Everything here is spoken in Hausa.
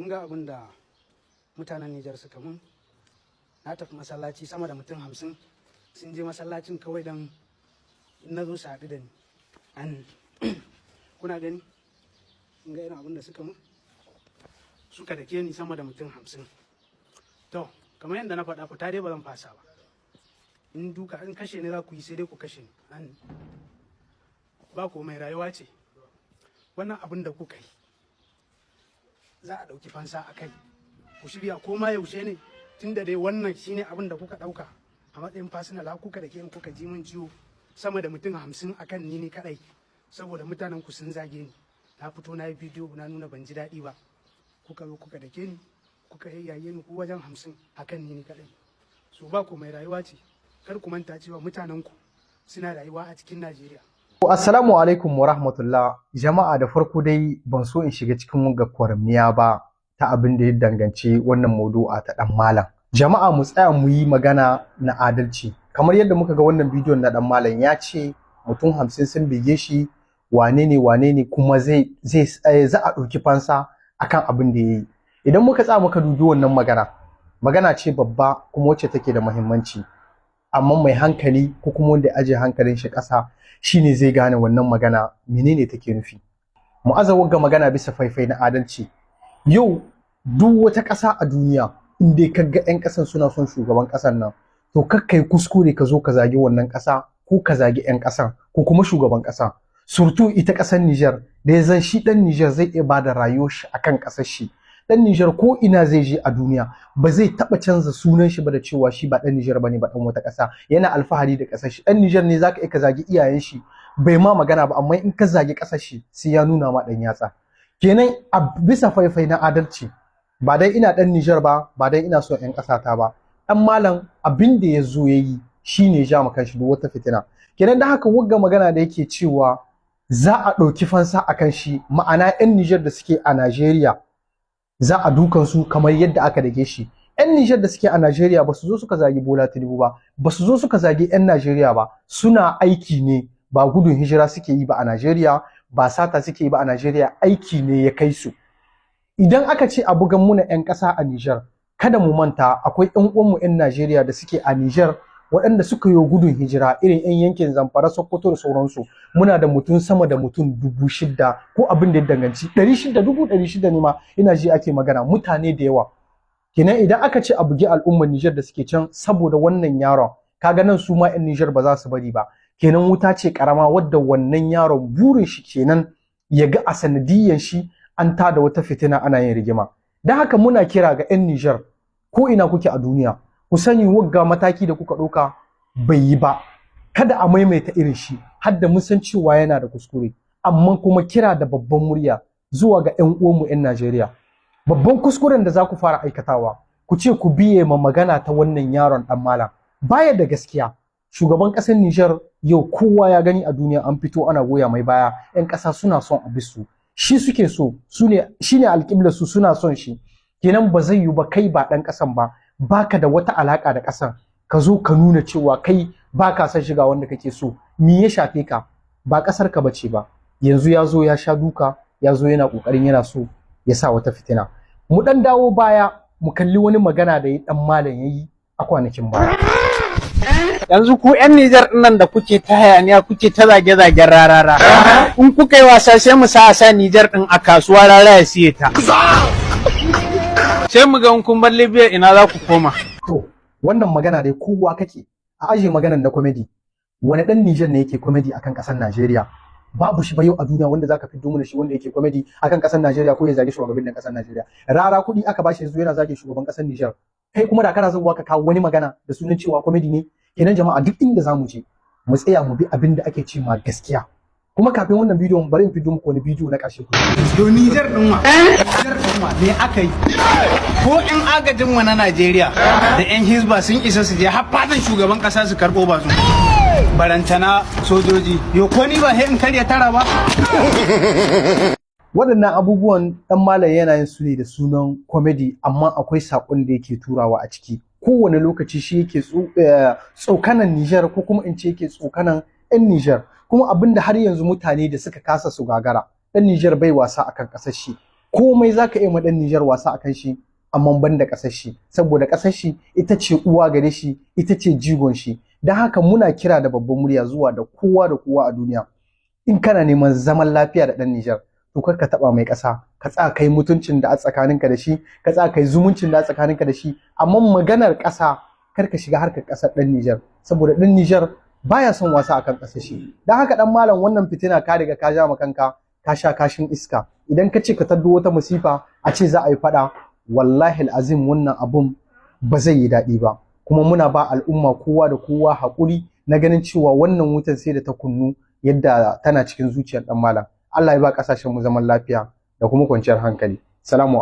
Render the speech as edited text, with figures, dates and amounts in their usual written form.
kun ga abin da mutanen Nijar suka mun. Na tafi masallaci sama da mutum 50 sun je masallacin kawai don in na zo su haɗu da ni. Kuna gani kun ga irin abin da suka mun, suka dake ni sama da mutum 50. To kamar yadda na faɗa fita dai ba zan fasa ba. In duka in kashe ni za ku yi sai dai ku kashe ni. Ba komai, rayuwa ce. Wannan abin da kuka yi za a ɗauki fansa a kai. Ku shirya ko ma yaushe ne, tunda dai wannan shine abin da kuka ɗauka a matsayin fasinal, kuka da ke kuka ji min ciwo sama da mutum 50 akan ni kadai, saboda mutanen ku sun zage ni. Na fito na yi bidiyo na nuna ban ji daɗi ba, kuka zo kuka dake ni, kuka yayyaye ni ku wajen 50 akan ni kadai. So ba ku mai rayuwa ce, kar ku manta cewa mutanen ku suna rayuwa a cikin Najeriya. Assalamu alaikum wa rahmatullah. Jama'a, da farko dai ban so in shiga cikin wanga kwaramniya ba ta abin da ya danganci wannan maudu'a ta dan malam. Jama'a, mu tsaya mu yi magana na adalci. Kamar yadda muka ga wannan bidiyon na dan malam, ya ce mutum 50 sun bige shi, wane ne kuma za a ɗauki fansa akan abin da ya yi. Idan muka tsaya muka dubi wannan magana ce babba kuma wacce take da muhimmanci. Amma mai hankali ko kuma wanda aje hankalin shi ƙasa shine zai gane wannan magana menene take nufi. Mu ga magana bisa faifai na adalci. Yau duk wata ƙasa a duniya in dai kaga 'yan ƙasan suna son shugaban ƙasar nan, to kakkai kuskure ka zo ka zagi wannan ƙasa ko ka zagi 'yan ƙasan ko kuma shugaban ƙasa. Surtu ita ƙasar Nijar da ya zan shi ɗan Nijar zai iya bada rayuwar shi akan ƙasar shi. Ɗan Nijar ko ina zai je a duniya ba zai taɓa canza sunan shi ba da cewa shi ba ɗan Nijar bane, ba ɗan wata ƙasa. Yana alfahari da ƙasar shi. Ɗan Nijar ne zaka iya ka zagi iyayen shi bai ma magana ba, amma in ka zagi ƙasar shi sai ya nuna ma ɗan yatsa. Kenan a bisa faifai na adalci, ba dai ina ɗan Nijar ba dai ina son 'yan ƙasata ba. Ɗan malam abin da ya zo ya yi shine ya ja ma kanshi duk wata fitina. Kenan da haka wagga magana da yake cewa za a ɗauki fansa akan shi, ma'ana 'yan Nijar da suke a Najeriya za a dukan su kamar yadda aka dage shi. 'Yan Nijar da suke a Najeriya ba su zo suka zagi Bola Tinubu ba su zo suka zagi 'yan Najeriya ba, suna aiki ne, ba gudun hijira suke yi ba a Najeriya, ba sata suke yi ba a Najeriya, aiki ne ya kai su. Idan aka ce a bugan muna 'yan ƙasa a Nijar, kada mu manta akwai 'yan uwanmu 'yan Najeriya da suke a Nijar waɗanda suka yi gudun hijira irin 'yan yankin Zamfara, Sokoto da sauransu. Muna da mutum sama da mutum 6,000 ko abin da ya danganci 600,000 ne ma ina ji ake magana, mutane da yawa. Kenan idan aka ce a bugi al'ummar Nijar da suke can saboda wannan yaron, kaga nan su ma 'yan Nijar ba za su bari ba. Kenan wuta ce karama wadda wannan yaron burin shi kenan ya ga a sanadiyan shi an tada wata fitina ana yin rigima. Dan haka muna kira ga 'yan Nijar ko ina kuke a duniya, ku sani wagga mataki da kuka ɗauka bai yi ba, kada a maimaita irin shi, har da mun san cewa yana da kuskure, amma kuma kira da babban murya zuwa ga 'yan uwanmu 'yan Najeriya. Babban kuskuren da za ku fara aikatawa, ku ce ku biye ma magana ta wannan yaron ɗan malam, baya da gaskiya. Shugaban ƙasar Nijar yau kowa ya gani a duniya, an fito ana goya mai baya, 'yan ƙasa suna son a su, shi suke so, shine alƙiblar su, suna son shi. Kenan ba zai yi ba kai ba ɗan ƙasan ba, baka da wata alaƙa da ƙasan, ka zo ka nuna cewa kai baka son shiga wanda kake so. Me ya shafe ka? Ba ƙasar ka bace ba. Yanzu ya zo ya sha duka, ya zo yana ƙoƙarin yana so ya sa wata fitina. Mu ɗan dawo baya mu kalli wani magana da ya ɗan malam ya yi a kwanakin baya. Yanzu ku 'yan Nijar nan da kuke ta hayaniya, kuke ta zage-zagen rarara, in kuka yi wasa sai mu sa Nijar ɗin a kasuwa rara ya siye ta. Sai mu ga kun bar Libya ina za ku koma. To wannan magana dai kowa kake a aje maganar na comedy. Wani ɗan Nijar ne yake comedy akan ƙasar Najeriya? Babu shi ba yau a duniya wanda zaka fito mana shi wanda yake comedy akan ƙasar Najeriya ko ya zage shugabannin ƙasar Najeriya. Rara kuɗi aka bashi yanzu yana zage shugaban ƙasar Nijar. Kai kuma da kana zuwa ka kawo wani magana da sunan cewa comedy ne. Kenan jama'a, duk inda zamu je mu tsaya mu bi abin da ake ce ma gaskiya. Kuma kafin wannan bidiyon bari in fito muku wani bidiyo na ƙarshe. To Nijar ɗin wa me aka yi? Ko 'yan agajin mu na Najeriya da 'yan Hizba sun isa su je har fadan shugaban ƙasa su karɓo ba su. Barantana sojoji. Yo ko ni ba sai in karya tara ba. Waɗannan abubuwan ɗan malam yana yin su ne da sunan comedy, amma akwai saƙon da yake turawa a ciki. Kowane lokaci shi yake tsokanan Nijar ko kuma in ce yake tsokanan 'yan Nijar. Kuma abinda har yanzu mutane da suka kasa su gagara, ɗan Nijar bai wasa akan ƙasar shi. komai zaka iya ma dan Nijar wasa akan shi, amma ban da ƙasar shi, saboda ƙasar shi ita ce uwa gare shi, ita ce jigon shi. Don haka muna kira da babban murya zuwa da kowa a duniya, in kana neman zaman lafiya da ɗan Nijar, to kar ka taɓa mai ƙasa, ka tsaya kai mutuncin da a tsakaninka da shi, ka tsaya kai zumuncin da a tsakaninka da shi, amma maganar ƙasa kar ka shiga harkar ƙasar ɗan Nijar, saboda ɗan Nijar baya son wasa akan ƙasar shi. Don haka ɗan malam, wannan fitina ka riga ka ja ma kanka, ka sha kashin iska. Idan ka ce ka taddo wata musifa a ce za a yi faɗa, wallahi azim wannan abun ba zai yi daɗi ba. Kuma muna ba al'umma kowa da kowa haƙuri na ganin cewa wannan wutan sai da ta kunnu yadda tana cikin zuciyar ɗan malam. Allah ya ba ƙasashen mu zaman lafiya da kuma kwanciyar hankali. Salamu